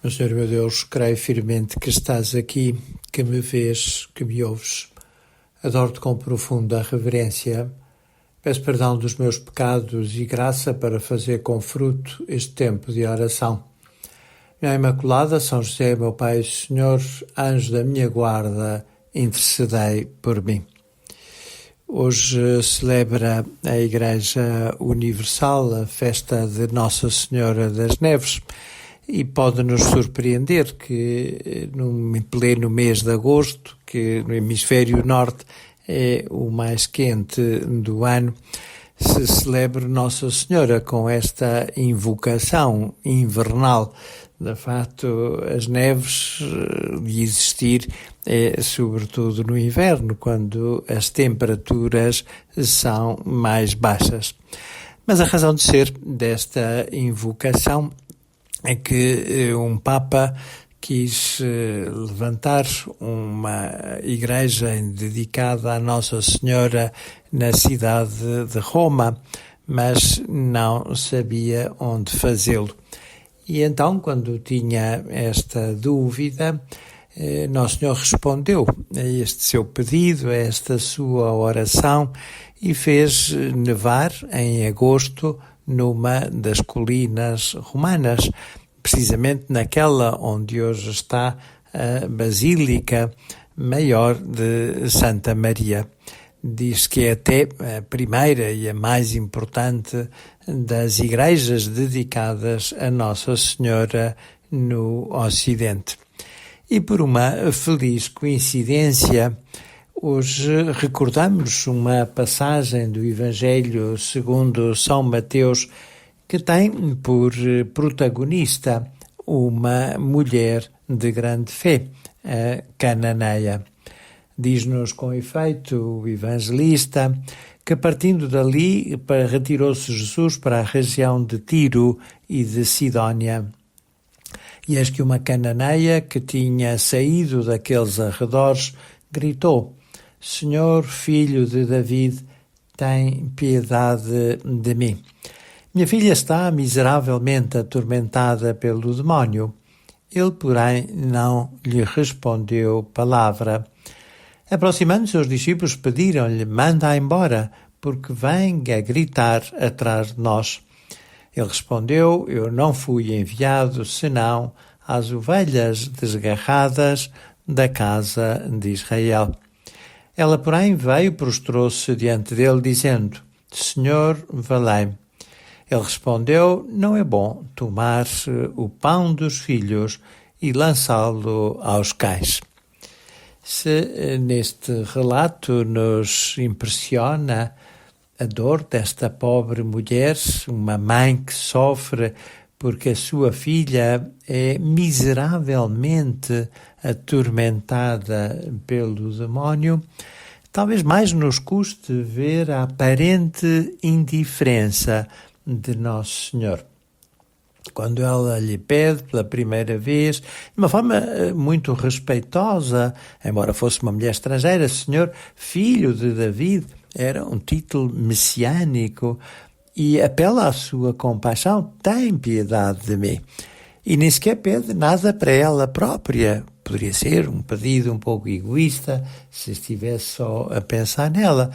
Meu Senhor, meu Deus, creio firmemente que estás aqui, que me vês, que me ouves. Adoro-te com profunda reverência. Peço perdão dos meus pecados e graça para fazer com fruto este tempo de oração. Minha Imaculada, São José, meu Pai e Senhor, anjo da minha guarda, intercedei por mim. Hoje celebra a Igreja Universal a festa de Nossa Senhora das Neves e pode-nos surpreender que em pleno mês de agosto, que no hemisfério norte é o mais quente do ano, se celebre Nossa Senhora com esta invocação invernal. De facto, as neves de existir é sobretudo no inverno, quando as temperaturas são mais baixas. Mas a razão de ser desta invocação é que um Papa quis levantar uma igreja dedicada à Nossa Senhora na cidade de Roma, mas não sabia onde fazê-lo. E então, quando tinha esta dúvida, Nosso Senhor respondeu a este seu pedido, a esta sua oração, e fez nevar em agosto numa das colinas romanas, precisamente naquela onde hoje está a Basílica Maior de Santa Maria. Diz que é até a primeira e a mais importante das igrejas dedicadas a Nossa Senhora no Ocidente. E por uma feliz coincidência, hoje recordamos uma passagem do Evangelho segundo São Mateus que tem por protagonista uma mulher de grande fé, a cananeia. Diz-nos com efeito o evangelista que partindo dali retirou-se Jesus para a região de Tiro e de Sidónia. E eis que uma cananeia que tinha saído daqueles arredores gritou: Senhor, filho de David, tem piedade de mim. Minha filha está miseravelmente atormentada pelo demónio. Ele, porém, não lhe respondeu palavra. Aproximando-se, os discípulos pediram-lhe: manda-a embora, porque vem a gritar atrás de nós. Ele respondeu: eu não fui enviado senão às ovelhas desgarradas da casa de Israel. Ela, porém, veio, prostrou-se diante dele, dizendo: Senhor, valei-me. Ele respondeu: não é bom tomar o pão dos filhos e lançá-lo aos cães. Se neste relato nos impressiona a dor desta pobre mulher, uma mãe que sofre porque a sua filha é miseravelmente atormentada pelo demónio, talvez mais nos custe ver a aparente indiferença de Nosso Senhor. Quando ela lhe pede pela primeira vez, de uma forma muito respeitosa, embora fosse uma mulher estrangeira, Senhor, filho de David, era um título messiânico, e apela à sua compaixão: tem piedade de mim. E nem sequer pede nada para ela própria. Poderia ser um pedido um pouco egoísta, se estivesse só a pensar nela.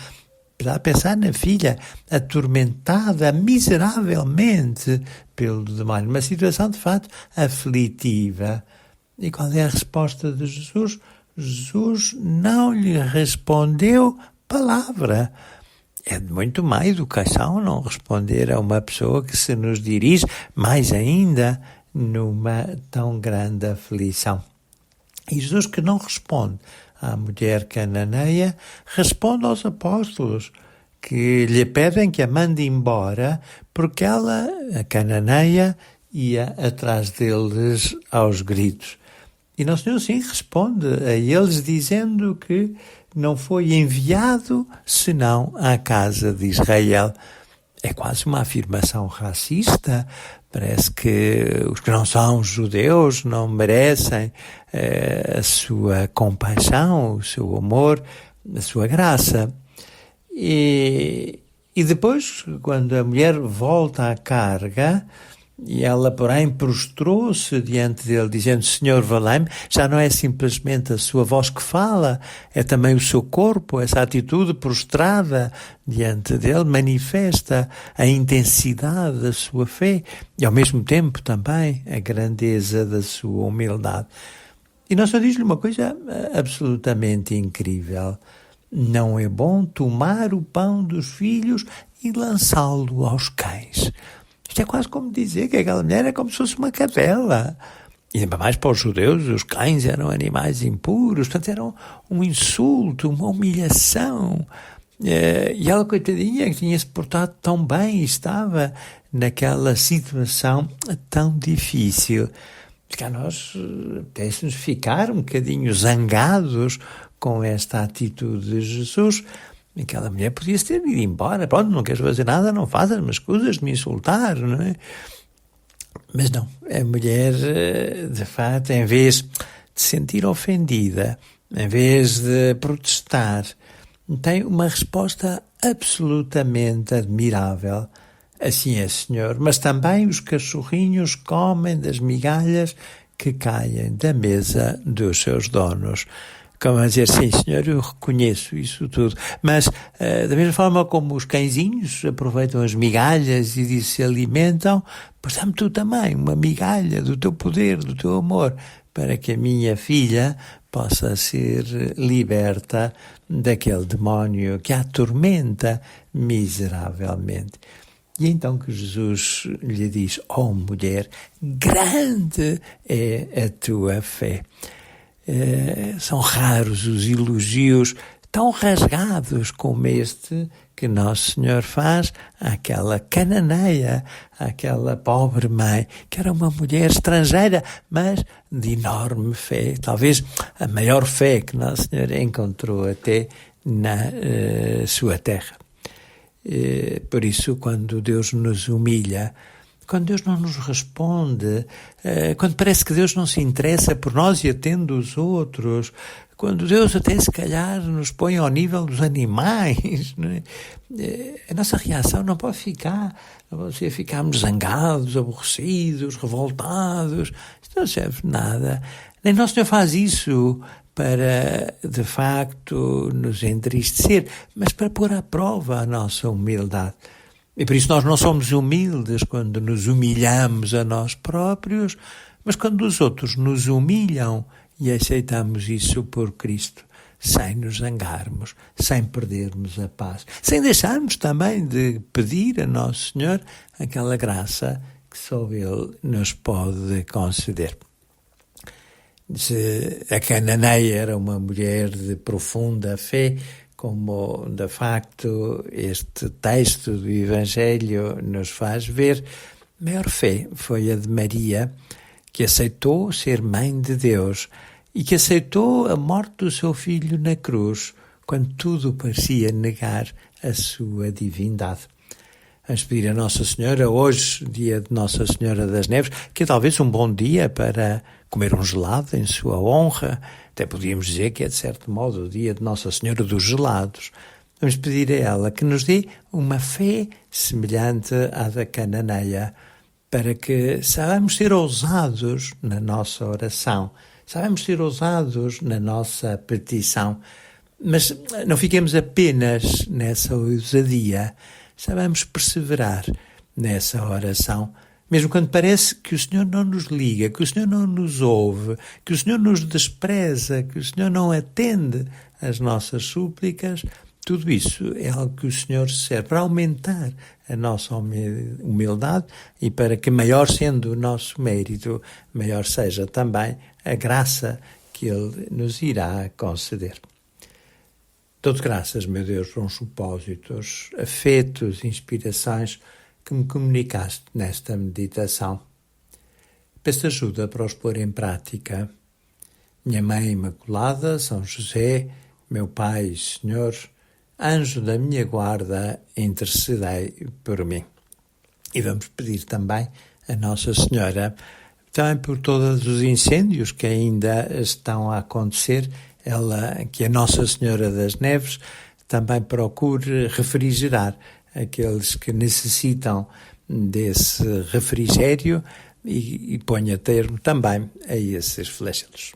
A pensar na filha atormentada miseravelmente pelo demónio, uma situação de fato aflitiva. E qual é a resposta de Jesus? Jesus não lhe respondeu palavra. É de muito má educação não responder a uma pessoa que se nos dirige, mais ainda numa tão grande aflição. E Jesus, que não responde à mulher cananeia, responde aos apóstolos, que lhe pedem que a mande embora, porque ela, a cananeia, ia atrás deles aos gritos. E Nosso Senhor sim responde a eles dizendo que não foi enviado senão à casa de Israel. É quase uma afirmação racista. Parece que os que não são judeus não merecem a sua compaixão, o seu amor, a sua graça. E depois, quando a mulher volta à carga, E ela, porém, prostrou-se diante dele, dizendo: Senhor, valei-me. Já não é simplesmente a sua voz que fala, é também o seu corpo. Essa atitude prostrada diante dele manifesta a intensidade da sua fé e, ao mesmo tempo, também a grandeza da sua humildade. E Nosso Senhor diz-lhe uma coisa absolutamente incrível: não é bom tomar o pão dos filhos e lançá-lo aos cães. Isto é quase como dizer que aquela mulher é como se fosse uma cadela. E ainda mais para os judeus, os cães eram animais impuros, portanto era um insulto, uma humilhação. E ela, coitadinha, que tinha se portado tão bem e estava naquela situação tão difícil. Porque a nós apetece-nos ficar um bocadinho zangados com esta atitude de Jesus. Aquela mulher podia-se ter ido embora. Pronto, não queres fazer nada, não fazes, mas escusas de me insultar, não é? Mas não, a mulher, de facto, em vez de se sentir ofendida, em vez de protestar, tem uma resposta absolutamente admirável. Assim é, Senhor, mas também os cachorrinhos comem das migalhas que caem da mesa dos seus donos. Como a dizer, sim, Senhor, eu reconheço isso tudo. Mas, da mesma forma como os cãezinhos aproveitam as migalhas e disso se alimentam, pois dá-me tu também uma migalha do teu poder, do teu amor, para que a minha filha possa ser liberta daquele demónio que a atormenta miseravelmente. E então que Jesus lhe diz: ó mulher, grande é a tua fé. São raros os elogios tão rasgados como este que Nosso Senhor faz àquela cananeia, àquela pobre mãe, que era uma mulher estrangeira, mas de enorme fé, talvez a maior fé que Nosso Senhor encontrou até na sua terra. Por isso, quando Deus nos humilha, quando Deus não nos responde, quando parece que Deus não se interessa por nós e atende os outros, quando Deus até se calhar nos põe ao nível dos animais, não é? A nossa reação não pode ser ficarmos zangados, aborrecidos, revoltados. Isto não serve de nada. Nem Nosso Senhor faz isso para, de facto, nos entristecer, mas para pôr à prova a nossa humildade. E por isso nós não somos humildes quando nos humilhamos a nós próprios, mas quando os outros nos humilham e aceitamos isso por Cristo, sem nos zangarmos, sem perdermos a paz, sem deixarmos também de pedir a Nosso Senhor aquela graça que só Ele nos pode conceder. Se a cananeia era uma mulher de profunda fé, como de facto este texto do Evangelho nos faz ver, a maior fé foi a de Maria, que aceitou ser mãe de Deus e que aceitou a morte do seu filho na cruz, quando tudo parecia negar a sua divindade. Vamos pedir a Nossa Senhora, hoje, dia de Nossa Senhora das Neves, que é talvez um bom dia para comer um gelado em sua honra. Até podíamos dizer que é, de certo modo, o dia de Nossa Senhora dos gelados. Vamos pedir a ela que nos dê uma fé semelhante à da cananeia, para que saibamos ser ousados na nossa oração, saibamos ser ousados na nossa petição, mas não fiquemos apenas nessa ousadia, saibamos perseverar nessa oração, mesmo quando parece que o Senhor não nos liga, que o Senhor não nos ouve, que o Senhor nos despreza, que o Senhor não atende às nossas súplicas. Tudo isso é algo que o Senhor serve para aumentar a nossa humildade e para que, maior sendo o nosso mérito, maior seja também a graça que Ele nos irá conceder. Dou-te graças, meu Deus, por uns propósitos, afetos, inspirações que me comunicaste nesta meditação. Peço ajuda para os pôr em prática. Minha Mãe Imaculada, São José, meu Pai, Senhor, anjo da minha guarda, intercedei por mim. E vamos pedir também a Nossa Senhora, também por todos os incêndios que ainda estão a acontecer, que a Nossa Senhora das Neves também procure refrigerar aqueles que necessitam desse refrigério e ponha termo também a esses flagelos.